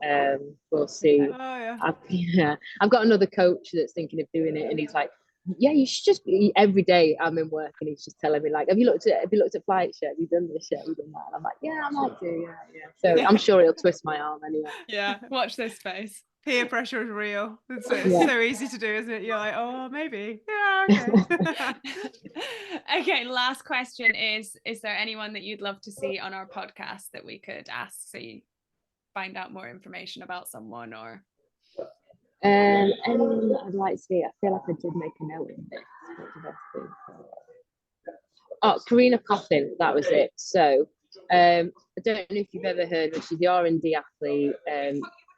We'll see. Oh yeah. I've got another coach that's thinking of doing it, and he's like, yeah, you should just be every day. I'm in work, and he's just telling me like, have you looked at flights yet? Have you done this yet? Have you done that? And I'm like, yeah, I might do. Yeah. So I'm sure he'll twist my arm anyway. Yeah, watch this space. Peer pressure is real. It's so easy to do, isn't it? You're like, oh, maybe. Yeah, okay. Okay, last question is there anyone that you'd love to see on our podcast that we could ask so you find out more information about someone or? Anyone that I'd like to see, I feel like I did make a note of this. What did I think? Oh, Karina Coffin, that was it. So I don't know if you've ever heard, but she's the R&D athlete.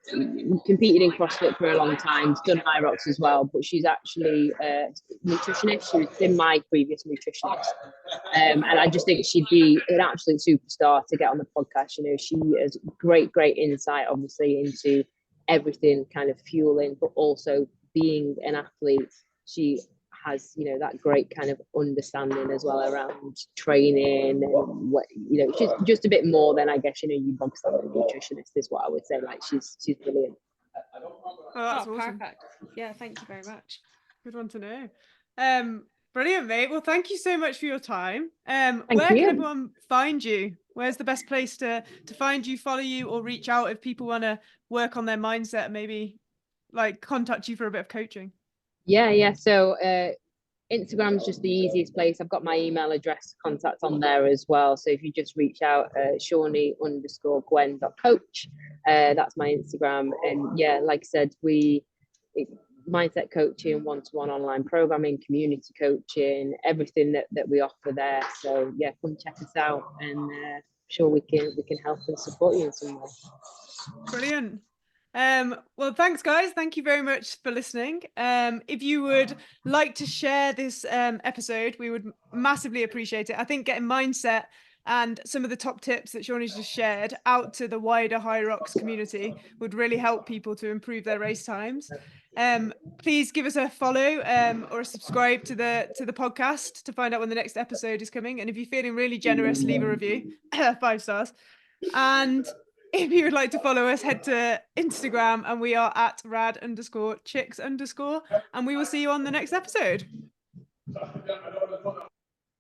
Competed in CrossFit for a long time, done Hyrox as well, but she's actually a nutritionist. She was been my previous nutritionist, and I just think she'd be an absolute superstar to get on the podcast. You know, she has great insight, obviously, into everything kind of fueling, but also being an athlete. She has, you know, that great kind of understanding as well around training and what, you know, she's just a bit more than, I guess, you know, you bog standard nutritionist is what I would say. Like she's brilliant. Oh, that's awesome. Perfect. Yeah, thank you very much. Good one to know. Brilliant, mate. Well, thank you so much for your time. Where you. can everyone find you? Where's the best place to find you, follow you, or reach out if people want to work on their mindset and maybe like contact you for a bit of coaching? Yeah. So Instagram is just the easiest place. I've got my email address contact on there as well. So if you just reach out, Shaunie_Gwen.coach, that's my Instagram. And yeah, like I said, mindset coaching, one-to-one online programming, community coaching, everything that we offer there. So yeah, come check us out, and sure we can help and support you in some way. Brilliant. Well, thanks guys. Thank you very much for listening. If you would like to share this episode, we would massively appreciate it. I think getting mindset and some of the top tips that Shaunie's just shared out to the wider Hyrox community would really help people to improve their race times. Please give us a follow or a subscribe to the podcast to find out when the next episode is coming. And if you're feeling really generous, leave a review, 5 stars. And if you would like to follow us, head to Instagram and we are at rad_chicks_, and we will see you on the next episode.